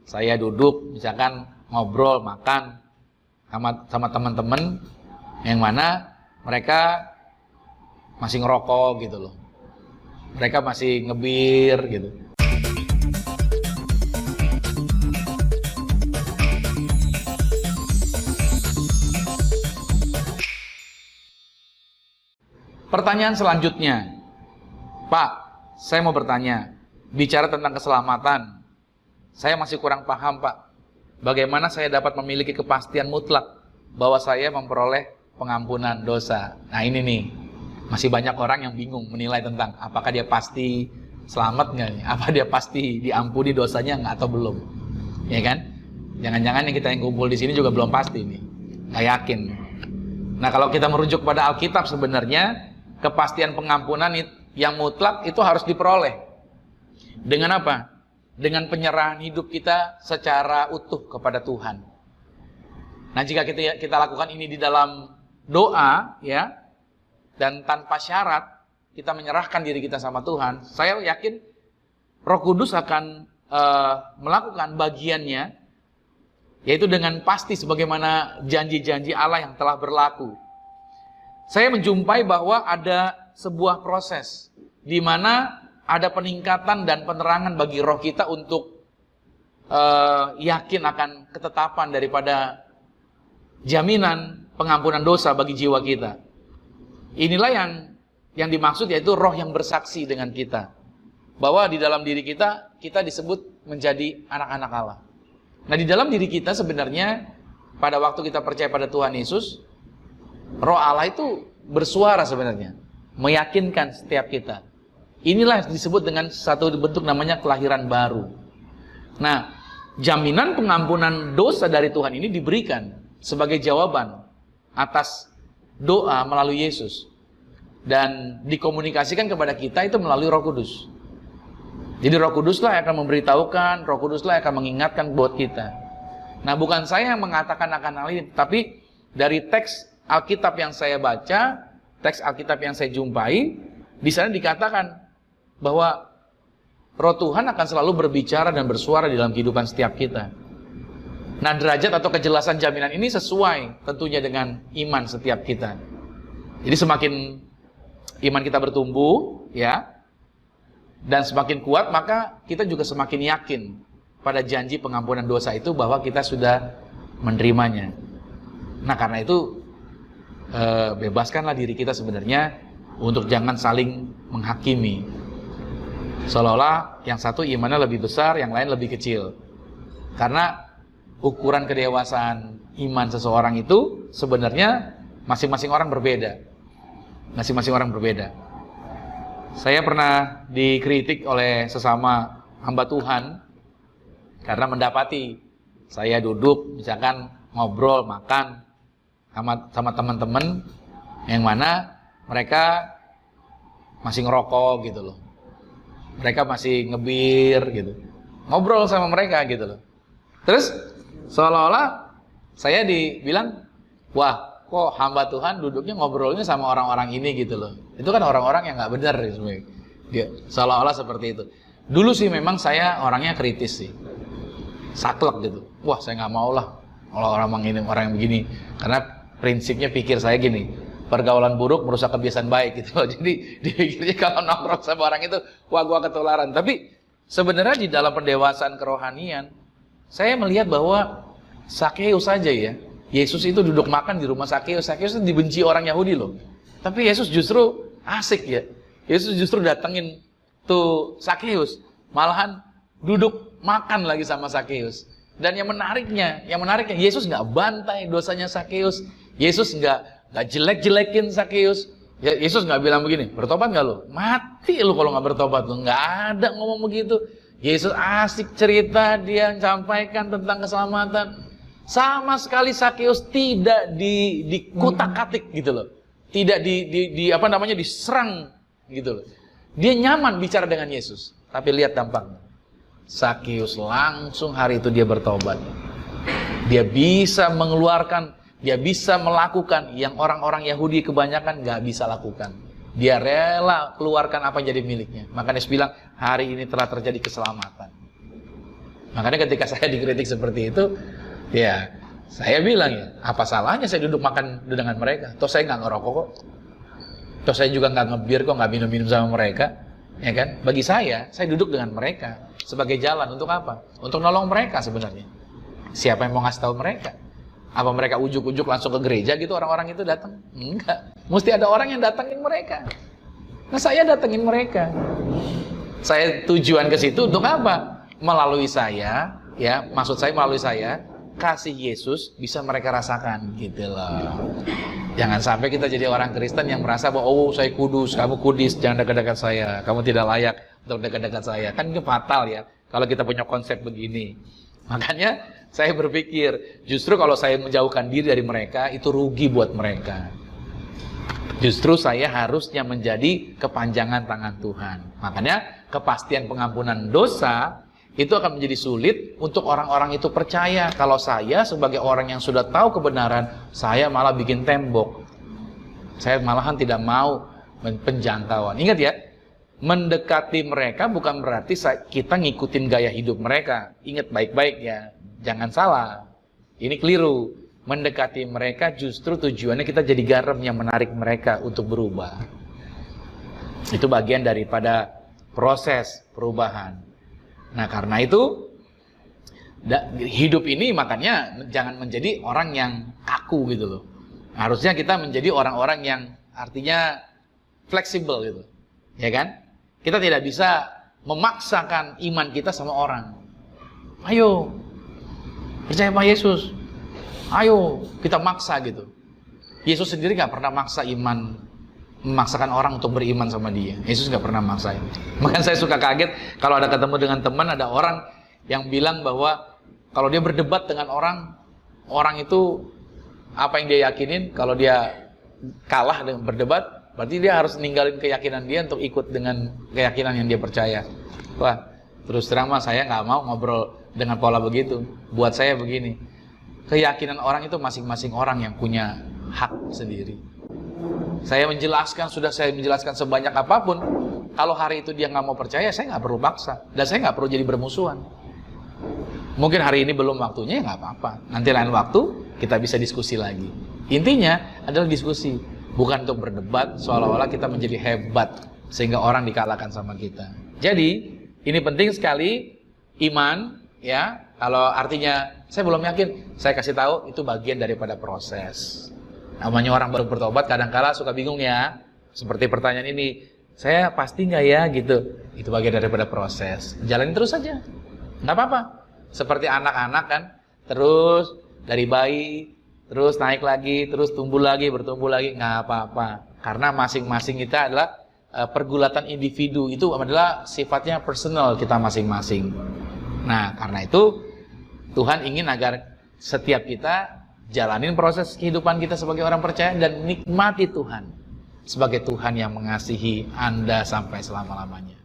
saya duduk misalkan ngobrol, makan sama teman-teman yang mana mereka masih ngerokok gitu loh. Mereka masih ngebir gitu. Pertanyaan selanjutnya, Pak, saya mau bertanya, bicara tentang keselamatan, saya masih kurang paham, Pak. Bagaimana saya dapat memiliki kepastian mutlak bahwa saya memperoleh pengampunan dosa? Nah ini nih, masih banyak orang yang bingung menilai tentang apakah dia pasti selamat nggak nih? Apa dia pasti diampuni dosanya nggak atau belum? Ya kan? Jangan-jangan yang kumpul di sini juga belum pasti nih, nggak yakin. Nah kalau kita merujuk pada Alkitab sebenarnya kepastian pengampunan yang mutlak itu harus diperoleh. Dengan apa? Dengan penyerahan hidup kita secara utuh kepada Tuhan. Nah, jika kita lakukan ini di dalam doa, ya, dan tanpa syarat, kita menyerahkan diri kita sama Tuhan, saya yakin Roh Kudus akan melakukan bagiannya, yaitu dengan pasti sebagaimana janji-janji Allah yang telah berlaku. Saya menjumpai bahwa ada sebuah proses di mana ada peningkatan dan penerangan bagi roh kita untuk yakin akan ketetapan daripada jaminan pengampunan dosa bagi jiwa kita. Inilah yang dimaksud, yaitu roh yang bersaksi dengan kita bahwa di dalam diri kita disebut menjadi anak-anak Allah. Nah, di dalam diri kita sebenarnya pada waktu kita percaya pada Tuhan Yesus, Roh Allah itu bersuara sebenarnya, meyakinkan setiap kita. Inilah disebut dengan satu bentuk namanya kelahiran baru. Nah, jaminan pengampunan dosa dari Tuhan ini diberikan sebagai jawaban atas doa melalui Yesus. Dan dikomunikasikan kepada kita itu melalui Roh Kudus. Jadi Roh Kuduslah yang akan memberitahukan, Roh Kuduslah yang akan mengingatkan buat kita. Nah, bukan saya yang mengatakan akan hal ini, tapi dari teks Alkitab yang saya baca, teks Alkitab yang saya jumpai, di sana dikatakan bahwa Roh Tuhan akan selalu berbicara dan bersuara di dalam kehidupan setiap kita. Nah, derajat atau kejelasan jaminan ini sesuai tentunya dengan iman setiap kita. Jadi semakin iman kita bertumbuh, ya, dan semakin kuat, maka kita juga semakin yakin pada janji pengampunan dosa itu bahwa kita sudah menerimanya. Nah, karena itu bebaskanlah diri kita sebenarnya untuk jangan saling menghakimi. Seolah-olah yang satu imannya lebih besar, yang lain lebih kecil. Karena ukuran kedewasaan iman seseorang itu sebenarnya masing-masing orang berbeda. Masing-masing orang berbeda. Saya pernah dikritik oleh sesama hamba Tuhan karena mendapati saya duduk misalkan ngobrol, makan sama teman-teman yang mana mereka masih ngerokok gitu loh. Mereka masih ngebir gitu. Ngobrol sama mereka gitu loh. Terus seolah-olah saya dibilang, wah kok hamba Tuhan duduknya ngobrolnya sama orang-orang ini gitu loh. Itu kan orang-orang yang gak benar sebenarnya. Dia seolah-olah seperti itu. Dulu sih memang saya orangnya kritis sih. Saklek gitu. Wah saya gak mau lah kalau orang yang begini. Karena prinsipnya pikir saya gini, pergaulan buruk merusak kebiasaan baik gitu. Jadi dipikirnya kalau nongkrong sama orang itu, wah gua ketularan. Tapi sebenarnya di dalam pendewasaan kerohanian, saya melihat bahwa Sakeus saja ya, Yesus itu duduk makan di rumah Sakeus. Sakeus itu dibenci orang Yahudi loh. Tapi Yesus justru asik ya. Yesus justru datengin tuh Sakeus, malahan duduk makan lagi sama Sakeus. Dan yang menariknya Yesus nggak bantai dosanya Sakeus. Yesus nggak jelek-jelekin Sakeus. Yesus nggak bilang begini, bertobat nggak lo? Mati lo kalau nggak bertobat lo. Nggak ada ngomong begitu. Yesus asik cerita, dia sampaikan tentang keselamatan. Sama sekali Sakeus tidak dikutak-katik gitu loh. Tidak diserang gitu loh. Dia nyaman bicara dengan Yesus. Tapi lihat dampaknya. Sakeus langsung hari itu dia bertobat. Dia bisa mengeluarkan, dia bisa melakukan yang orang-orang Yahudi kebanyakan gak bisa lakukan. Dia rela keluarkan apa yang jadi miliknya. Makanya dia bilang, hari ini telah terjadi keselamatan. Makanya ketika saya dikritik seperti itu, ya saya bilang ya, apa salahnya saya duduk makan dengan mereka? Toh saya nggak ngerokok kok. Toh saya juga nggak ngebir kok, nggak minum-minum sama mereka. Ya kan? Bagi saya duduk dengan mereka sebagai jalan untuk apa? Untuk nolong mereka sebenarnya. Siapa yang mau ngasih tahu mereka? Apa mereka ujuk-ujuk langsung ke gereja gitu orang-orang itu datang? Enggak. Mesti ada orang yang datangin mereka. Nah, saya datengin mereka. Saya tujuan ke situ untuk apa? Melalui saya, ya, maksud saya melalui saya, kasih Yesus bisa mereka rasakan gitu loh. Jangan sampai kita jadi orang Kristen yang merasa bahwa oh saya kudus, kamu kudis, jangan dekat-dekat saya, kamu tidak layak untuk dekat-dekat saya. Kan itu fatal ya kalau kita punya konsep begini. Makanya saya berpikir justru kalau saya menjauhkan diri dari mereka itu rugi buat mereka. Justru saya harusnya menjadi kepanjangan tangan Tuhan. Makanya kepastian pengampunan dosa itu akan menjadi sulit untuk orang-orang itu percaya. Kalau saya sebagai orang yang sudah tahu kebenaran, saya malah bikin tembok. Saya malahan tidak mau penjangkauan. Ingat ya, mendekati mereka bukan berarti kita ngikutin gaya hidup mereka. Ingat baik-baik ya, jangan salah. Ini keliru. Mendekati mereka justru tujuannya kita jadi garam yang menarik mereka untuk berubah. Itu bagian daripada proses perubahan. Nah karena itu hidup ini makanya jangan menjadi orang yang kaku gitu loh. Harusnya kita menjadi orang-orang yang artinya fleksibel gitu, ya kan? Kita tidak bisa memaksakan iman kita sama orang. Ayo percaya sama Yesus, ayo kita maksa gitu. Yesus sendiri nggak pernah maksa memaksakan orang untuk beriman sama dia. Yesus nggak pernah maksain. Makanya saya suka kaget kalau ada ketemu dengan teman, ada orang yang bilang bahwa kalau dia berdebat dengan orang itu apa yang dia yakinin, kalau dia kalah dengan berdebat, berarti dia harus ninggalin keyakinan dia untuk ikut dengan keyakinan yang dia percaya. Wah, terus terang mah saya nggak mau ngobrol dengan pola begitu. Buat saya begini, keyakinan orang itu masing-masing orang yang punya hak sendiri. Sudah saya menjelaskan sebanyak apapun, kalau hari itu dia nggak mau percaya, saya nggak perlu paksa, dan saya nggak perlu jadi bermusuhan. Mungkin hari ini belum waktunya, ya nggak apa-apa. Nanti lain waktu kita bisa diskusi lagi. Intinya adalah diskusi, bukan untuk berdebat seolah-olah kita menjadi hebat sehingga orang dikalahkan sama kita. Jadi ini penting sekali iman, ya. Kalau artinya saya belum yakin, saya kasih tahu itu bagian daripada proses. Namanya orang baru bertobat kadang-kala suka bingung ya. Seperti pertanyaan ini, saya pasti nggak ya gitu. Itu bagian daripada proses. Jalanin terus saja, nggak apa-apa. Seperti anak-anak kan, terus dari bayi, terus naik lagi, terus tumbuh lagi, bertumbuh lagi, nggak apa-apa. Karena masing-masing kita adalah pergulatan individu, itu adalah sifatnya personal kita masing-masing. Nah, karena itu Tuhan ingin agar setiap kita jalanin proses kehidupan kita sebagai orang percaya dan nikmati Tuhan sebagai Tuhan yang mengasihi Anda sampai selama-lamanya.